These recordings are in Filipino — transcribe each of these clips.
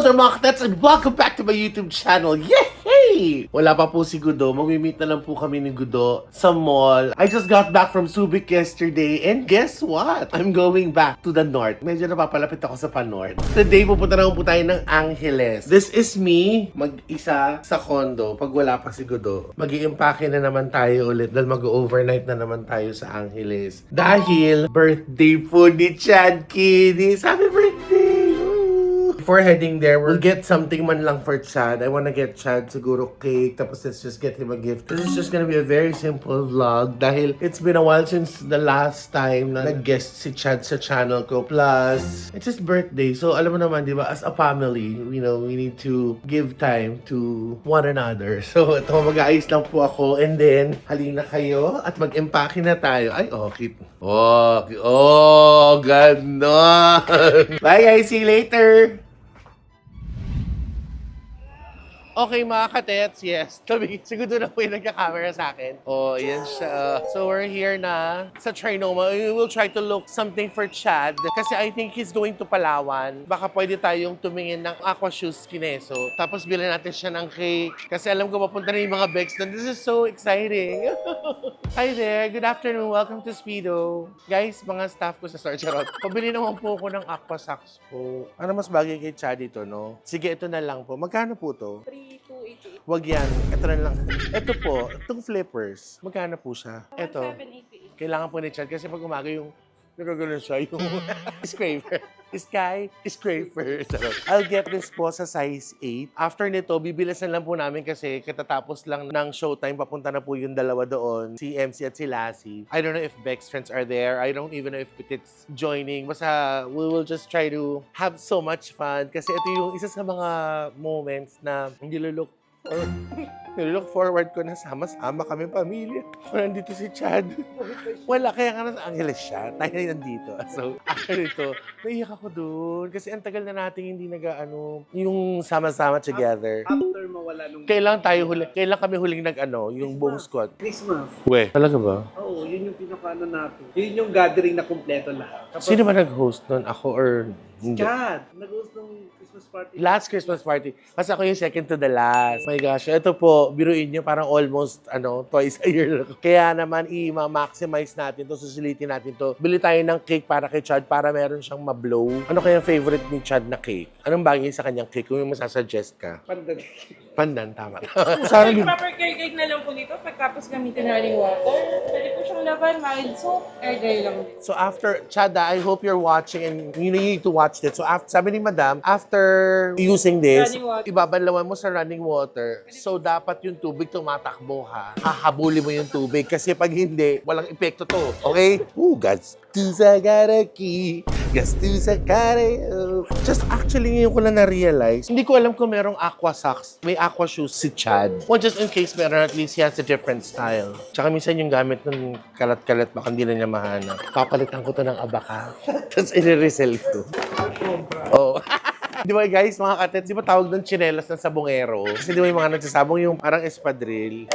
there mga katets and welcome back to my YouTube channel. Yay! Wala pa po si Gudo. Mag-meet na lang po kami ni Gudo sa mall. I just got back from Subic yesterday and guess what? I'm going back to the north. Medyo napapalapit ako sa pa-north. Today pupunta naman po tayo ng Angeles. This is me mag-isa sa condo pag wala pa si Gudo. Mag-i-impake na naman tayo ulit dahil mag-overnight na naman tayo sa Angeles. Dahil birthday po ni Chad Kiddis. Happy birthday! Before heading there, we'll get something man lang for Chad. I wanna get Chad siguro cake, tapos let's just get him a gift. This is just gonna be a very simple vlog dahil it's been a while since the last time na nag-guest si Chad sa channel ko. Plus, it's his birthday. So, alam mo naman, di ba, as a family, you know, we need to give time to one another. So, ito, mag-aayos lang po ako. And then, halina kayo at mag-empake na tayo. Ay, okay. Oh, ganon. Bye guys, see you later. Okay mga katets, yes. Siguro na po yung nagka-camera sa akin. Oh, yan siya. So we're here na sa Trinoma. We will try to look something for Chad. Kasi I think he's going to Palawan. Baka pwede tayong tumingin ng Aqua Shoes Kineso. Tapos bilhin natin siya ng cake. Kasi alam ko papunta na yung mga bags doon. This is so exciting. Hi there. Good afternoon. Welcome to Speedo. Guys, mga staff ko sa Star Charot. Pabili naman po ako ng Aqua Socks po. Ano mas bagay kay Chad ito, no? Sige, ito na lang po. Magkano po to? 288. Wag yan. Ito na lang. Ito po, itong flippers. Magkano po siya? Ito. 788. Kailangan po ni Chad kasi pag umaga yung nagagano'n siya, yung scraper. Sky scraper. I'll get this po sa size 8. After nito, bibilisan lang po namin kasi katatapos lang ng showtime, papunta na po yung dalawa doon, si MC at si Lassie. I don't know if Beck's friends are there. I don't even know if Petit's joining. Basta we will just try to have so much fun kasi ito yung isa sa mga moments na hindi nilook forward ko na sama-sama kami pamilya. Kung nandito si Chad. Wala, kaya nga nasa Angeles siya. Tayo na nandito. So, after ito, naiyak ako doon. Kasi ang tagal na natin hindi yung sama-sama together. After mawala nung... Kailan kami huling yung buong squad? Christmas. We. Talaga ba? Oo, yun yung pinakaano natin. Yun yung gathering na kumpleto lahat. Kapag Sino ba nag-host nun? Ako or hindi? Chad, nag-host ng Christmas party. Last Christmas party. Kasi ako yung second to the last. My gosh. Ito po, biruin nyo, parang almost, twice a year. Kaya naman, i-maximize natin to, susulitin natin to. Bili tayo ng cake para kay Chad para meron siyang ma-blow. Ano kaya favorite ni Chad na cake? Anong bagay sa kanyang cake? Kung yung masasuggest ka. Pandan, tama. Sorry, proper care cake na lang po dito. Pagkapos gamitin na running water. Pwede po siyang laban, mild soap, air dry lang din. So after, Chad, I hope you're watching and you need to watch this. So sabi ni Madam, after using this, Running water. ibabanlawan mo sa running water. So dapat yung tubig tumatakbo ha. Hahabulin mo yung tubig kasi pag hindi, walang epekto to. Okay? Gastusa garaki. Gastusa kareo. Just actually ngayon ko lang na-realize, hindi ko alam kung merong Aqua Socks. May Aqua Shoes si Chad. Well, just in case meron, at least he has a different style. Tsaka minsan yung gamit ng kalat-kalat, baka hindi na niya mahanap. Papalitan ko to ng abaka. Tapos i-resell ko. Oh. Di ba guys, mga katets, di ba tawag ng tsinelas ng sabongero? Kasi di ba yung mga nagsasabong yung parang espadrille?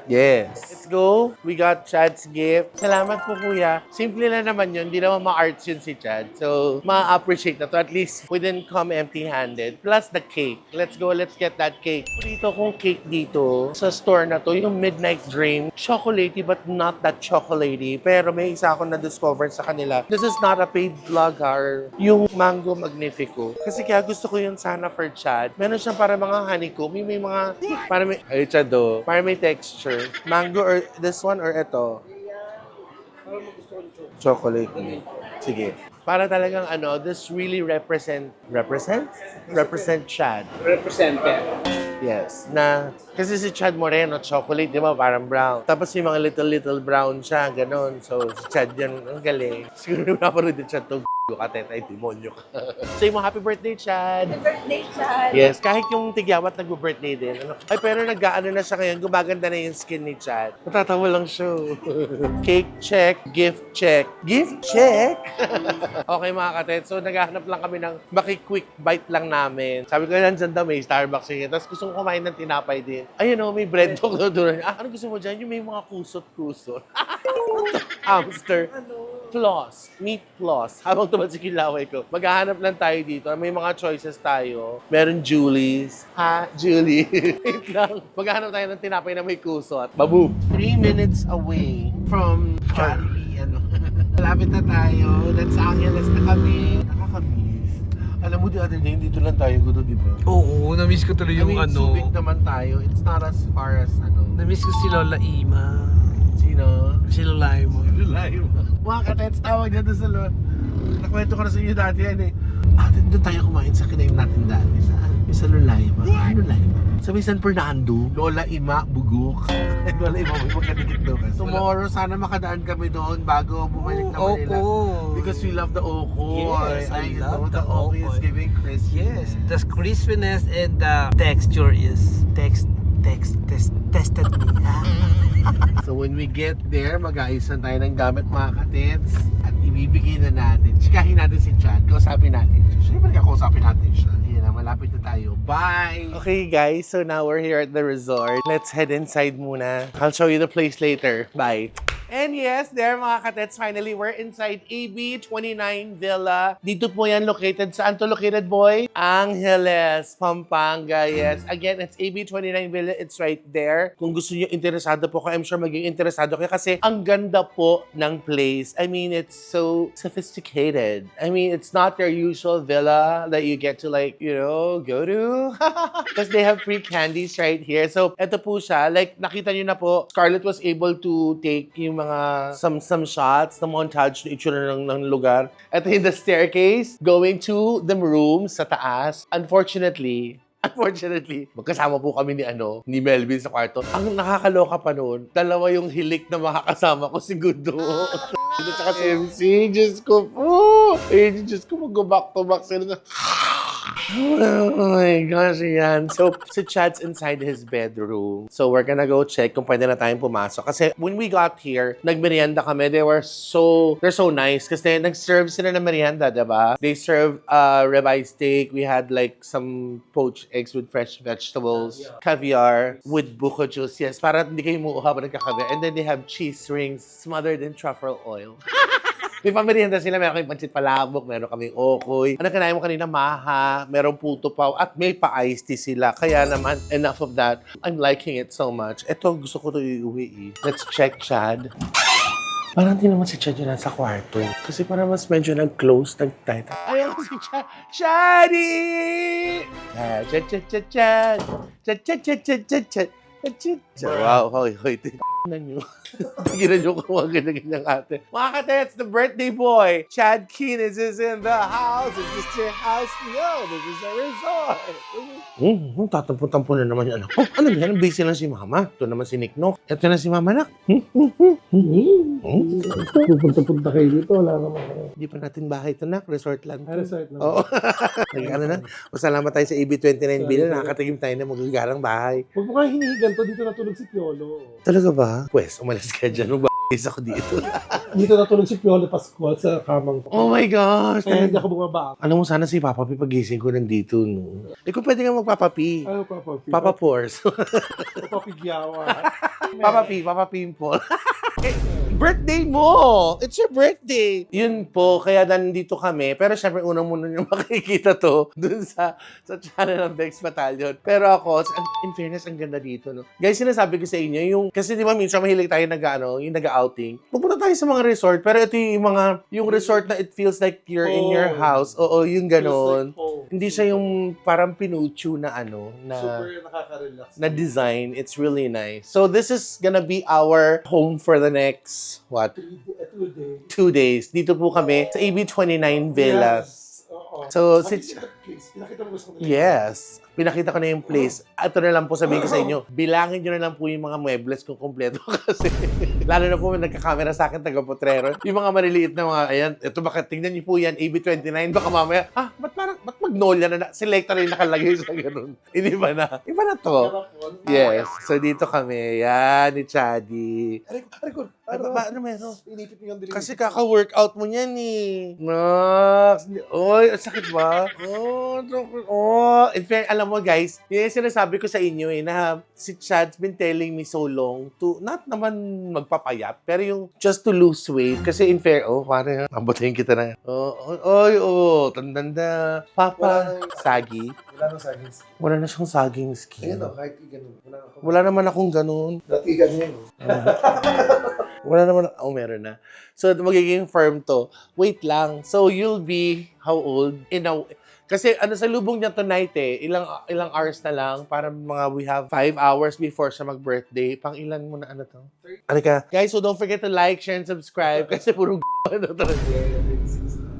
Yes. Let's go. We got Chad's gift. Salamat po, kuya. Simple na naman yun. Hindi naman ma-arts yun si Chad. So, ma-appreciate na to. At least, we didn't come empty-handed. Plus the cake. Let's go. Let's get that cake. Dito kong cake dito sa store na to, yung Midnight Dream. Chocolatey but not that chocolatey. Pero may isa akong na-discover sa kanila. This is not a paid vlog, yung Mango Magnifico. Kasi kaya gusto ko yun sana for Chad. Meron siyang para mga honeycomb. May mga, para may, ay Chad para may texture. Mango or this one or ito? Chocolate. Sige. Para talagang this really represent Chad. Represented. Yes. Kasi si Chad Moreno, chocolate, di ba? Parang brown. Tapos yung mga little brown siya, ganon. So, si Chad yan, ang galing. Siguro naparoon din siya to katetay, demonyo ka. Say mo, happy birthday, Chad! Happy birthday, Chad! Yes, kahit yung tigyawat nag-birthday din. Ay, pero nag-aano na siya ngayon, gumaganda na yung skin ni Chad. Matatawa lang siya. Cake check, gift check. Gift check? Okay mga katet, so naghahanap lang kami ng maki-quick bite lang namin. Sabi ko, nandyan daw may Starbucks yun. Tapos gusto ko kumain ng tinapay din. Ayun o, may bread dog doon. Ano gusto mo dyan? Yung may mga kusot-kusot. Hamster. floss. Meat floss. Habang tumansik yung laway ko. Maghahanap lang tayo dito. May mga choices tayo. Meron Julie's. Ha? Julie. Wait lang. Maghahanap tayo ng tinapay na may kusot. Babu. 3 minutes away from Jollibee. Malapit na tayo. Let's Angeles na kami. Nakakamiss. Alam mo, the other day, dito lang tayo gusto, di ba? Oo, na-miss ko tuloy yung Subic naman tayo. It's not as far as Na-miss ko si Lola Ima. Sino? Si Lola Ima. Lulayo. Mga katets, tawag niya doon sa nakwento ko na sa inyo dati yan eh. Ate, doon tayo kumain sa kinaim natin dati. Saan? Yung sa Lulayo. Lulayo. Sa may San Fernando, Lola Ima, Bugok. At Lola Ima, may magkadikit daw kasi. Tomorrow, sana makadaan kami doon bago bumalik na Manila. Because we love the Okoy. Yes, I love the the Okoy. Okoy. Is giving crispiness. Yes, the crispiness and the texture is tested me. So when we get there, mag-aayusan tayo ng gamit mga katits at ibibigay na natin. Chikahin natin si Chad. Kausapin natin siya. Siyempre kakausapin natin siya. Ayan na, malapit na tayo. Bye! Okay guys, so now we're here at the resort. Let's head inside muna. I'll show you the place later. Bye! And yes, there mga katets, finally, we're inside AB29 Villa. Dito po yan located. Saan to located, boy? Angeles, Pampanga, yes. Again, it's AB29 Villa. It's right there. Kung gusto nyo interesado po kayo, I'm sure maging interesado kayo kasi ang ganda po ng place. I mean, it's so sophisticated. I mean, it's not your usual villa that you get to like, you know, go to. Because they have free candies right here. So, eto po siya. Like, nakita nyo na po, Scarlett was able to take yung mga some shots, na montage na itsura ng lugar. Ito yung the staircase going to the rooms sa taas. Unfortunately, magkasama po kami ni Melvin sa kwarto. Ang nakakaloka pa noon, dalawa yung hilik na makakasama ko si Gudo. At saka si MC, Diyos ko po. Diyos ko, mag-go back to back sila na. Oh my gosh, yan. So, si Chad's inside his bedroom. So, we're gonna go check kung pwede na tayong pumasok. Kasi, when we got here, nagmerienda kami. They're so nice. Kasi, nag-serve sila ng merienda, diba? They served ribeye steak. We had like some poached eggs with fresh vegetables. Caviar with buko juice. Yes, para hindi kayo muuha pa nagkakaviar. And then they have cheese rings smothered in truffle oil. May pamerienda sila, meron kaming pancit palabok, meron kaming okoy. Ano kinain mo kanina, maha, merong puto paw, at may pa-iced tea sila. Kaya naman, enough of that. I'm liking it so much. Ito, gusto ko ito iuwi eh. Let's check, Chad. Parang di naman si Chad yun nasa kwarto. Kasi parang mas medyo nag-close, nag-tight. Ayun si Chad. Chaddy! Chad, Chad, Chad, Chad, Chad. Chad, Chad, Chad, Chad, Chad, Chad. Wow, hoy, na nyo. Tignan nyo kung mga ganyan-ganyan ate. Mga katets, the birthday boy, Chad Keenan is in the house. Is this your house? No, this is a resort. Tatampo-tampo na naman yan. Oh, ano yan? Busy lang si mama. Ito naman si Nick Nock. Ito na si mama nak. Pupunta-punta kayo dito, wala naman. Hindi pa natin bahay ito nak. Resort lang. Resort lang. Oo. Ano na? Masalamat tayo sa AB29 Villa. Nakakatigim tayo ng magagarang bahay. Huwag mo kaya hinihigan to, dito natulog si Piolo. Talaga ba? Pwes, umalis ka dyan. Mag-is ako dito. Dito natulog si Piolo Pascual sa kamang ko. Oh my gosh! Kaya hindi ako bumaba. Alam mo, sana si Papa P pagising ko nandito, no? Kung pwede nga mag-Papa P. Ano Papa P? Papa Pores. Papa Pigyawa. Papa Pimple. Birthday mo! It's your birthday! Yun po, kaya nandito kami. Pero syempre, unang muna nyo makikita to dun sa channel ng Bex Battalion. Pero ako, in fairness, ang ganda dito, no? Guys, sinasabi ko sa inyo, kasi di ba minsan mahilig tayo yung nag-outing. Pupunta tayo sa mga resort, pero ito yung resort na it feels like you're in your house. Oo, yung ganon. Like Hindi siya yung parang pinuchu na super nakaka-relax. na design. It's really nice. So this is gonna be our home for the next, 2 days. Dito po kami sa AB29 Villa. Yes. Oo. So, Pinakita mo gusto ko. yes. Pinakita ko na yung place. Ito na lang po sabihin ko sa inyo, bilangin nyo na lang po yung mga muebles kung kompleto kasi lalo na po may nagka-camera sa akin, taga-potrero. Yung mga maliliit na mga, ayan, ito baka tingnan nyo po yan, AB29, baka mamaya, ba't Magnolia na, selector yung nakalagay sa ganun. Hindi ba na? Iba na to. Yes. So dito kami, yan, ni Chaddy. Ano meron? Inipit mo yung dilim. Kasi kaka-workout mo niyan eh. Nox. Oy, sakit ba? Oh, in fair, alam mo guys, yun yung sinasabi ko sa inyo na si Chad's been telling me so long to, not naman magpapayat, pero yung just to lose weight. Kasi in fair, parang mabutin kita na. Tandanda. Papa, saggy. Wala nang saging. Wala na siyang saging skin. Ayun o, kahit ganun. Wala naman akong ganun. Dati ganyan. Wala naman, meron na. So, magiging firm to. Wait lang. So, you'll be, how old? Kasi sa lubong niya tonight ilang hours na lang para we have 5 hours before siya mag-birthday. Pang ilan mo na to? Alika. Guys, so don't forget to like, share, and subscribe kasi puro talaga.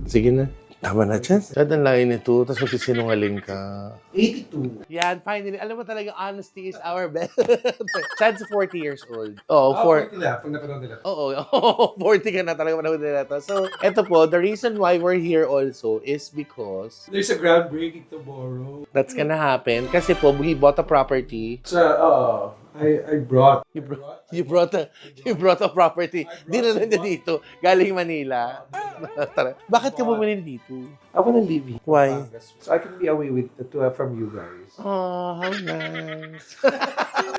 Sige na. Tama na, Chad. Chad, ang layo nito. Tapos magsisinungaling ka. 82. Yan, finally. Alam mo talaga, honesty is our best. Chad's 40 years old. Oh, 40 nila, pag napanood nila. Oo, 40 ka na talaga manood nila to. So, eto po, the reason why we're here also is because There's a groundbreaking tomorrow. that's gonna happen. Kasi po, we bought a property. So, I brought. You brought a property. Dinala niya dito. Galing Manila. Tara. Bakit ka bumili dito? Ako na living. Why? So I can be away with from you guys. Oh, how nice.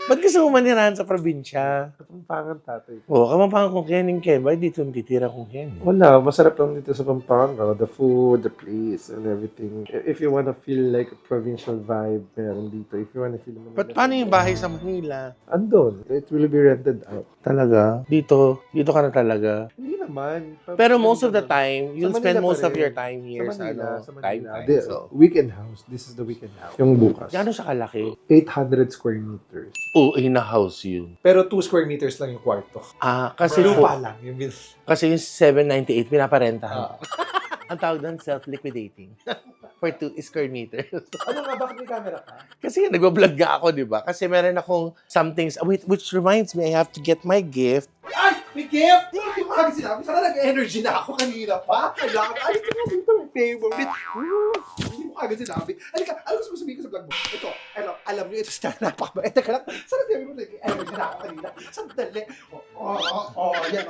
Ba't gusto mo manirahan sa probinsya? Kapampangan tatay. Kamampangan kong Ken and Ken. Bakit dito titira kong Ken? Wala, masarap lang dito sa Pampanga. The food, the place, and everything. If you wanna feel like a provincial vibe, meron dito. If you wanna feel Manila. But paano yung bahay sa Manila? Andon. It will be rented out. Talaga? Dito ka na talaga. Hindi naman. Pero most of the time, you'll Sa spend Manila most pa of rin. your time here Sa Manila. time. So, Weekend house. This is the weekend house. Yung bukas. gaano siya kalaki? 800 square meters. In a house yun. Pero 2 square meters lang yung kwarto. Kasi Lupa lang. Yung Kasi yung 798, pinaparentahan. Ang tawag doon, self-liquidating. For 2 square meters. Ano nga? Bakit may camera ka? Kasi nagbablog nga ako, di ba? Kasi meron akong some things. Wait, which reminds me, I have to get my gift. Ay! May gift! Hindi mo kagad sinabi. Sana nag-energy na ako kanina pa. Kailangan. Ay, ito yung favorite. Hindi mo kagad sinabi. Halika, ano gusto mo sabihin ko sa vlog mo? Ito, alam niyo, ito sa napakabait. Teka lang, sana sabi mo nag-energy na ako kanina. Sandali. Yan.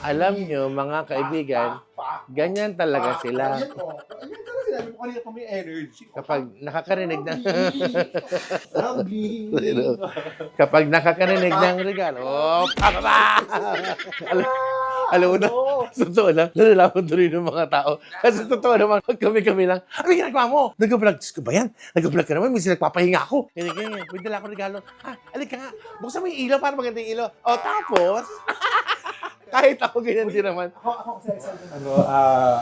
Alam nyo, mga kaibigan, ganyan talaga sila. Ayan talaga sinabi mo kanina pa may energy. Kapag nakakarinig ng... Lovely. Kapag nakakarinig ng regalo, pababa! Alam mo na, totoo lang, nalalaman tuloy ng mga tao. Kasi totoo naman, kami lang, ano yung ginagawa mo? Nag-vlog, Diyos ko ba yan? Nag-vlog ka naman, minsan nagpapahinga ako. Ganyan, may dala akong regalo. Alika nga, buksan mo yung ilaw para maganda yung ilaw. Tapos, kahit ako ganyan din naman. Ako sa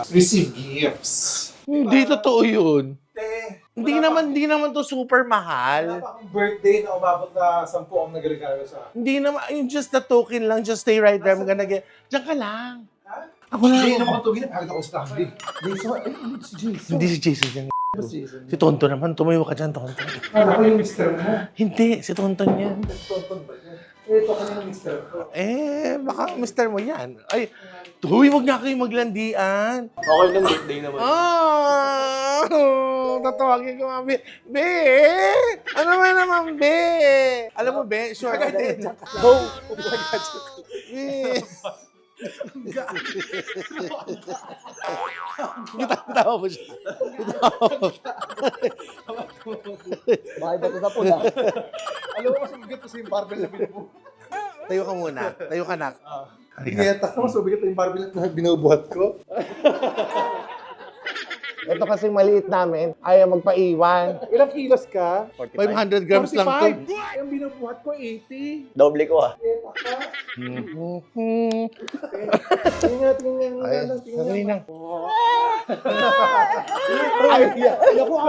receive gifts. Hindi totoo yun. Hindi Wala naman to super mahal. pa akong birthday na umabot na 10 ang nagregalo sa akin. Hindi naman, yung just the token lang, just stay right there. I'm gonna get, diyan ka lang. Ha? Ako lang. Hindi naman ako tugin. Pakita ko sa tabi. Si Jason. Hindi si Jason yan. Si Jason. Si Tonto naman, tumayo ka dyan, Tonto. Ako yung mister mo. Hindi, si Tonton yan. Tonton ba yan? Ito kanina mister ko. Baka mister mo yan. Ay, huwag nga kayo maglandian. Okay lang, birthday naman. Tatawagin ko mga Be! Ano ba naman, Be? Alam mo, Be? Sure. Go! Be! Tawa mo siya. Bakit ako sa pula? Alam mo, mas mabigat kasi yung barbell na binubuhat. Tayo ka muna. Tayo ka, nak. Kaya mas mabigat yung barbell na binubuhat ko. Ito kasing maliit namin, ayaw magpaiwan. Ilang kilos ka? 500 grams lang to. 45. Yung binubuhat ko, 80. Doble ko ah. Tingnan.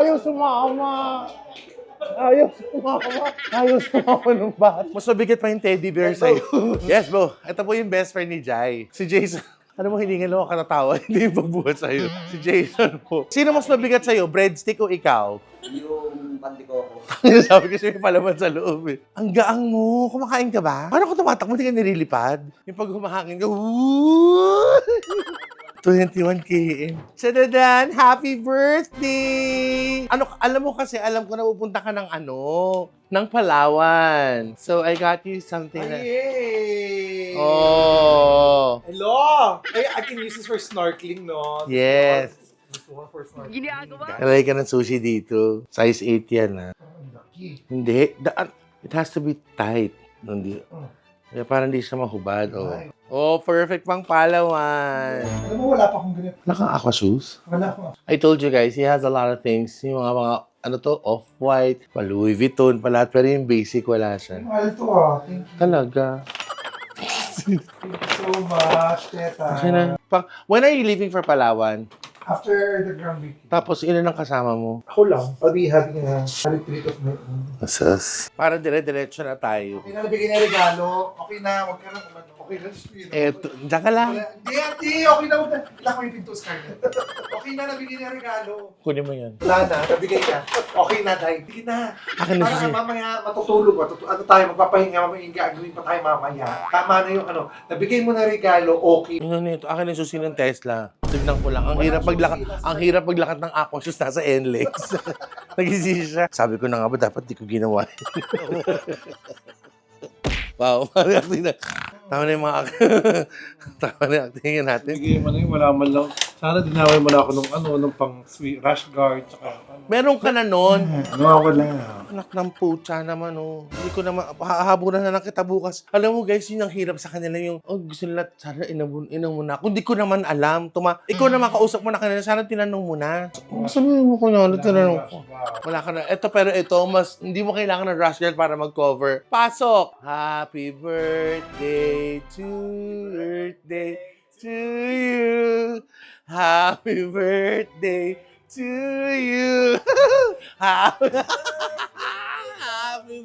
Ayaw sumama. Ayaw sumama ng bat. Mas mabigat pa yung teddy bear sa'yo. Yes, bro. Ito po yung best friend ni Jai. Si Jason. Ano mo, hiningan lang ako katatawa, hindi yung pagbuhat sa'yo. Si Jason po. Sino mas mabigat sa'yo, breadstick o ikaw? Yung pandi ko ako. Sabi ko siya may palaman sa loob eh. Ang gaang mo. Kumakain ka ba? Paano kung tumatakbo, hindi ka nililipad? Yung pag humahangin ka, 21 km. Sadadan, happy birthday! Alam mo kasi, alam ko na pupunta ka ng ng Palawan. So, I got you something na... Yay! Oh! Hello! I can use this for snorkeling, no? Yes. Alay ka ng sushi dito. Size 8 yan, ha? Ang laki. Hindi. It has to be tight. Hindi. Kaya parang hindi siya mahubad. Oh, perfect pang Palawan. Alam mo, wala pa akong ganito. Wala kang aqua shoes? Wala ko. I told you guys, he has a lot of things. Yung mga ano to, Off-White, pa Louis Vuitton, pa lahat. Pero yung basic, wala siya. Mahal to ah. Thank you. Talaga. Thank you so much, Teta. Kasi na. When are you leaving for Palawan? After the Grand Week. Tapos, ilan ang kasama mo? Ako lang. I'll be having a retreat of my own. Asas. Para dire-diretso na tayo. Okay na nabigyan na regalo. Okay na. Huwag ka na kumano. Okay na. Just Eto, diyan ka lang. Hindi. Okay na. Huwag na. Wala ko yung pinto, Scarlett. Okay na. Nabigyan na regalo. Kunin mo yan. Wala na. Nabigay na. Okay na, Day. Bigyan na. Akin na Para susi. mamaya matutulog. Ano tayo? Magpapahinga. Mamaya gagawin pa tayo mamaya. Tama na yung ano. Nabigay mo na regalo. Okay. Ano nito? Akin yung susi ng Tesla. Tignan ko lang. Ang hirap paglakad ng aqua shoes nasa NLEX. Nag-isisi siya. Sabi ko na nga ba, dapat di ko ginawa. Wow, acting na. Tama na yung mga tama na yung acting natin. Bigay mo na yun, wala man lang. Sana dinaway mo na ako nung pang sweet rash guard, tsaka ano. Meron ka na nun. Ano ako lang. Anak ng putya naman, oh. Hindi ko naman, hahabunan na lang kita bukas. Alam mo guys, yun ang hirap sa kanila yung, gusto nila, sana inom mo na. Kung di ko naman alam, ikaw naman kausap mo na kanila, sana tinanong mo na. Sabihin mo ko na, tinanong ko. Wala ka na. Pero ito, mas, hindi mo kailangan ng rush girl para mag-cover. Pasok! Happy birthday to you. Happy birthday to you. Happy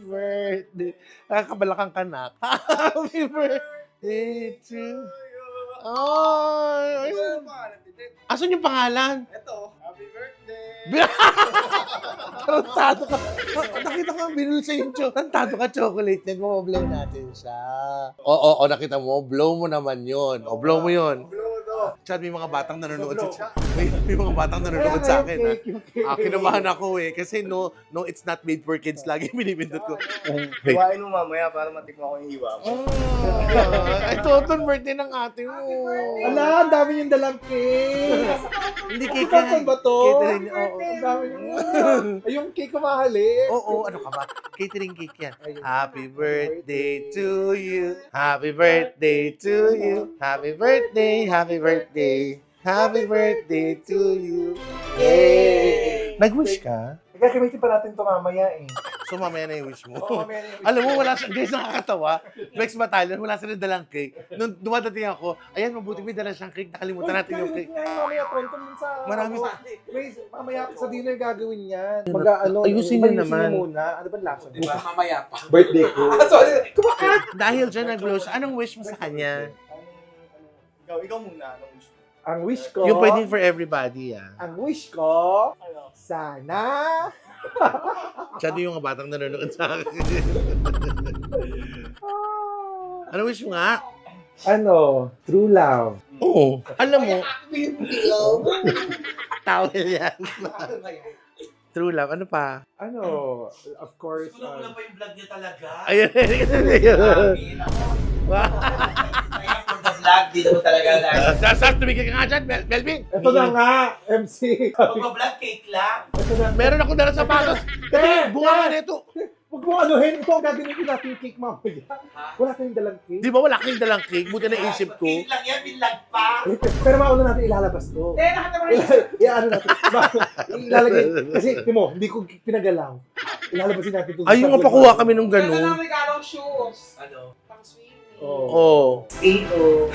birthday. Nakakabalakang kanak. Happy birthday to you. Oh, asan yung pangalan? Ito. Happy birthday. Tarantado ka. Nakita ko binili sa yung tarantado ka chocolate. Nagmo-blow natin siya. Oo, nakita mo. Blow mo naman yun. O, blow mo yun. Chad, may mga batang nanonood sa may mga batang nanonood sa akin. Kinabahan ako eh. Kasi no, it's not made for kids. Lagi binibindot ko. Hiwain mo mamaya para matikman ko yung hiwa mo. Ay, toton birthday ng ate mo. Ala, ang dami yung dalang cake. Hindi cake Catering ba to? Catering, oo. Ang dami yung... Ay, yung cake ko mahalin. Oo, ano ka ba? Catering cake yan. Happy birthday to you. Happy birthday to you. Happy birthday, happy birthday. Happy birthday to you. Yay! Nag-wish ka? Gagamitin pa natin ito mamaya eh. So mamaya na yung wish mo. Oo, mamaya na yung wish. Alam mo, wala siya, guys, nakakatawa. Next battalion, wala sila dalang cake. Nung dumadating ako, ayan, mabuti may dala siyang cake. Nakalimutan natin yung cake. Mamaya, tonton dun sa... Marami pa. Wait, mamaya sa dinner gagawin yan. Ayusin niyo naman. Muna. Ano ba lasa? Diba? Mamaya pa. Birthday ko. Sorry. Kumakat! Dahil dyan nag-blow siya, anong wish mo sa kanya? Ikaw muna. Anong gusto? Ang wish ko... Yung pwedeng for everybody, ah. Ang wish ko... Sana... Siya yung mga batang nanonood sa akin. Ano wish mo nga? Ano? True love. Oo. Alam mo, towel yan. True love. Ano pa? Ano? Of course... Wala pa yung vlog niya talaga. Ayun. Kaya for the vlog, di naman talaga lang. Sas, tumigil ka nga dyan, Melvin. Ito na nga, MC. Pag-vlog cake lang. Ito na. Meron ako dala sapatos. Bunga nga nito. Huwag mo anuhin. Ito ang gagawin natin yung cake mamaya. Wala tayong dalang cake. Di ba wala kang dalang cake? Buti na isip ko. Cake lang yan, binlag pa. Pero mauna natin ilalabas to. Ano natin. Ilalagay. Kasi, Timo, hindi ko pinagalaw. Ilalabasin natin ito. Ayun nga pakuha kami nung Gano'n ganun. ang regalong shoes. Ano? Pang swimming. Oo. 8-0.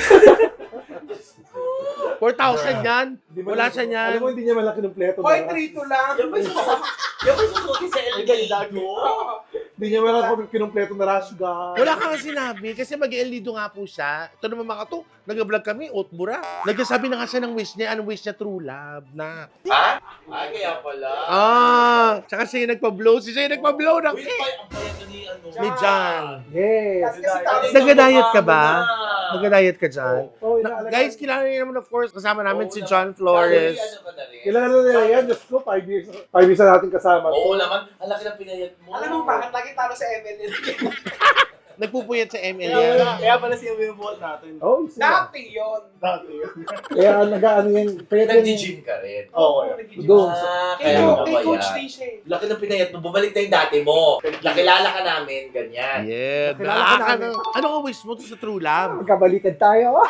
4,000 yan. Wala siya niyan. Alam mo, hindi niya malaki ng pleto. Hoy, 3-2 lang. Yan ba susuki sa LD mo? Hindi niya malaki ng kinumpleto na rash guard. Wala kang sinabi kasi mag-El Nido nga po siya. Ito naman mga to, nag-vlog kami, Otbura. Nagsasabi na nga siya ng wish niya. Anong wish niya? True love na. Ha? Ah, kaya pala. Tsaka siya yung nagpa-blow. Siya yung nagpa-blow ng Uy, cake. ang payat ni ano. Ni John. Yes. Nag-diet ka ba? Nag-diet ka dyan? Oh, Guys, kilala niyo naman of course, kasama namin si John Flores. kilala na nila yan. Diyos ko, 5 years. 5 years na natin kasama. Oo naman, ang laki ng pinayat mo. Alam mo bakit lagi talo sa ML? Nagpupuyat sa ML. Kaya pala siya binubuhat natin. Oh, Dati yun. Dati yun. Kaya nag-ano yan. Pwede Nag-gym ka rin. Oo. Doon. Kaya mo Kay ba Coach yan? Tay siya eh. Laki ng pinayat mo, bumalik na yung dati mo. Nakilala ka namin, ganyan. Yeah, Nakilala ka namin. ano ka wish mo to sa True Love? Magkabalikan tayo.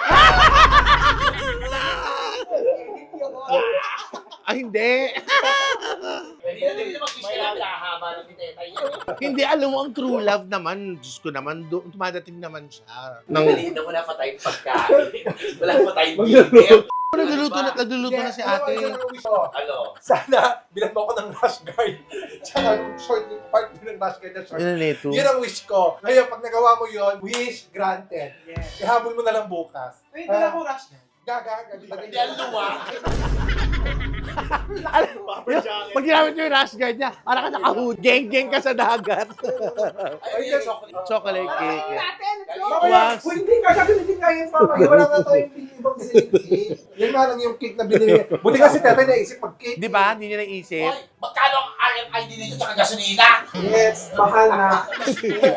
Hindi. Hindi na din mag-kiss ka lang, hahaba ng pinayatay niya. Hindi, alam mo, ang True Love naman, Diyos ko naman, tumadating naman siya. Dali na wala pa tayong pagkain. Wala pa tayong bibig. Nagluluto na si ate. Ano? Sana bilang mo ako ng rash guard. Tsaka short yung part ng rash guard na short. Yun nito. Yun ang wish ko. Ngayon, pag nagawa mo yun, wish granted. Yes. Ihabol mo na lang bukas. Ay, dala ko rush na. Gaga. Hindi ang luwa. Pag ginamit mo yung rash guard niya, parang ka nakahood. Geng-geng ka sa dagat. Ay, yung chocolate. Chocolate cake. Ay, natin, let's go! Wax. Uy, hindi ka. Gagamitin nga yun, mama. Wala nga tayong ibang sinig cake. Yan nga lang yung cake na binili. Buti kasi tatay naisip pag cake. Di ba? Hindi niya naisip. Hoy, magkano ang RFID dito tsaka gasolina? Yes, mahal na.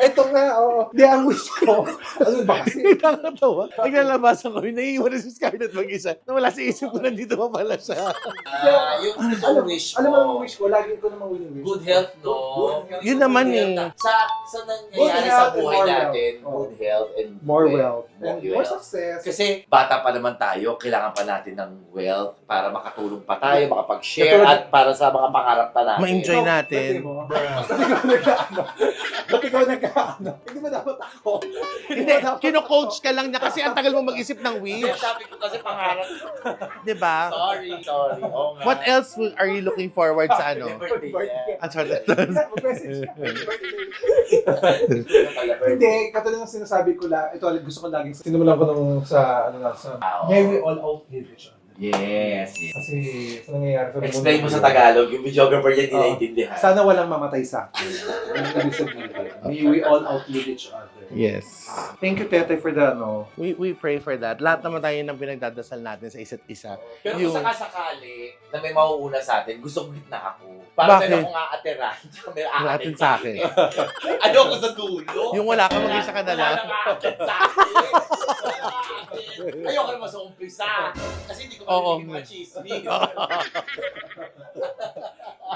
Ito nga, oo. Hindi, ang wish ko. Ano ba kasi? Nakakatawa. Naglalabasan kami, naiiwan na si Scarlett mag-isa. Nawala sa isip ko, nandito pa pala siya. Yung gusto wish Alam mo ang mo. wish ko? Lagi ko namang wish. Good health, no? Yun naman eh. Sa nangyayari Good sa health and buhay more natin, wealth. good health and More wealth. More And more wealth. success. Kasi bata pa naman tayo, kailangan pa natin ng wealth para makatulong pa tayo, makapag-share Katulad- at para sa mga pangarap pa natin. Ma-enjoy natin. Ba't ikaw nagkaano? Hindi ba dapat ako? Hindi, kino-coach ka lang niya kasi ang tagal mo mag-isip ng Hindi, wish. sabi ko kasi pangarap. Di ba? Sorry. Oo nga. What else are you looking forward sa ano? Birthday niya. I'm sorry. Mag-message ka. Hindi, katulad ng sinasabi ko lang, ito gusto ko laging sinimulan ko nung sa, ano nga, sa May we all outlive each other. Yes. Kasi sa nangyayari sa mundo. Explain mo sa Tagalog, yung videographer niya hindi Oo. naiintindihan. Sana walang mamatay sa akin. Ang ibig sabihin. May we all outlive each other. Yes. Thank you, Tete, for the, We pray for that. Lahat naman tayo ng pinagdadasal natin sa isa't isa. Pero Yung- kung sakasakali na may mauuna sa atin, gusto ko gitna ako. Para Bakit? meron akong aatirahan. May Atin sa akin. Ano ako sa dulo? Yung wala ka mag-isa ka na lang. Wala nang aakyat sa akin. Wala nang aakyat. Ayoko naman sa umpisa. Kasi hindi ko Oo. marinig mga chismis.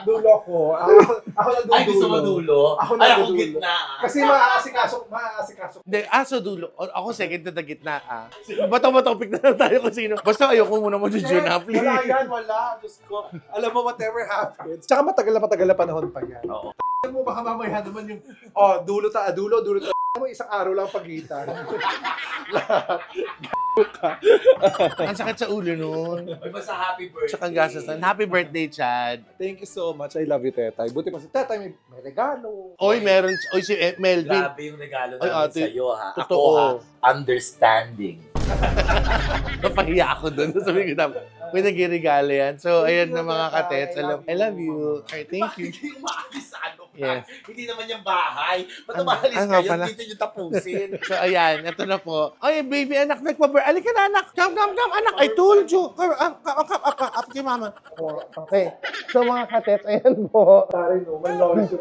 dulo ko. Ako lang Ay, gusto mo dulo? Ako Ay, na ako dulo. gitna. Kasi maaasikaso. Hindi, so dulo. Ako second to the gitna, ah. Bato-topic na lang tayo kung sino. Basta ayoko muna mo Jujun, ha, please. Wala yan, wala. Diyos ko. Alam mo, whatever happens. Tsaka matagal na panahon pa yan. Oo. Alam mo, baka mamaya naman yung, dulo. Alam mo, isang araw lang pagitan. Ang sakit sa ulo nun. Ay, basta happy birthday. Tsaka gastos na. Happy birthday, Chad. Thank you so much. I love you, Tetay. Buti pa si Tetay, may regalo. Oy, meron. Oy, si Melvin. Grabe yung regalo Ay, namin ate, sa'yo, ha? Ako, totoo. ha? Understanding. Napahiya ako doon. Sabi ko na, may nagregalo yan. So, ayun na mga katets. I love you. Alright, thank you. Hindi umaalis sa ano ka. Yes. Hindi naman yung bahay. Ba't Ano- umaalis ano kayo? pala? Dito yung tapusin. So, ayan. Ito na po. Ay, baby, anak, nagpa-birth. Alika na, anak. Come, anak. I told you. Come, up kay mama. Okay. So, mga katets, ayan po. Tari, no, malawin ko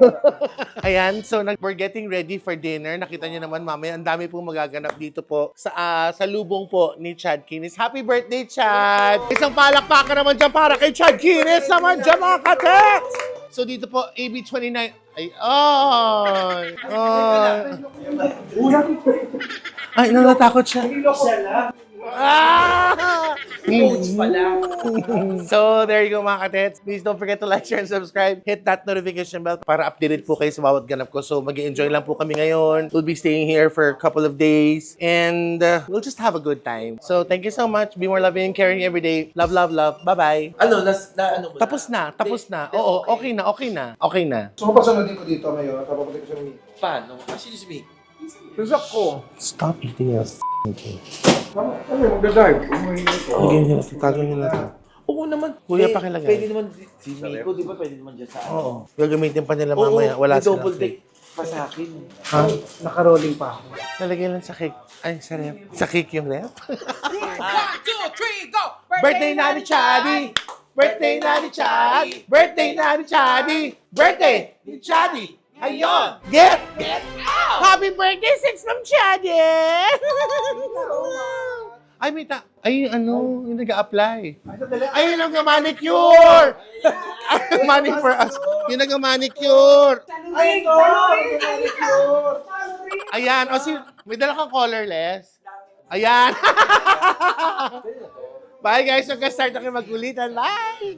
Ayan, so we're getting ready for dinner. Nakita niyo naman mamaya, ang dami pong magaganap dito po sa lubong po ni Chad Kinis. Happy birthday, Chad! Isang palakpakan naman dyan para kay Chad Kinis naman dyan, mga katets! So dito po, AB29. Ay, ay, natatakot siya. Ah! Coach pala. So, there you go mga katets. Please don't forget to like, share, and subscribe. Hit that notification bell para updated po kayo sa bawat ganap ko. So, mag-enjoy lang po kami ngayon. We'll be staying here for a couple of days. And we'll just have a good time. So, thank you so much. Be more loving and caring every day. Love, love, love. Bye-bye. Ano, ano mo Tapos na. Oo, okay na. So, papasunodin ko dito ngayon. Papapunta ko siya ng meeting. Paano? Sino si Mick? Rizak ko. Stop eating your Mag-drive. Tagal nyo na ito. Oo naman. Kuya, pakilagay. Pwede naman si Miko, di ba? Pwede naman dyan sa ano. Oo. Gagamitin pa nila mamaya. Wala may silang double cake. deck pa sa akin. Ha? Naka-rolling pa ako. Nalagay lang sa cake. Ay, sa ref. Sa cake yung ref? 1, 2, 3, go! Birthday na ni Chaddy! Birthday na ni Chad! Birthday na ni Chaddy! Birthday ni Chaddy! Ayun! Get out! Happy birthday, Six Ma'am Chade! Ay, may ay, ano, yung nag-a-apply. Ay, yung nag-manicure! Ay, money for us. Yung nag-manicure. Ay, ito! Ayan, o may dala kang colorless. Ayan. Bye guys, mag-start na kayo mag-ulitan. Bye!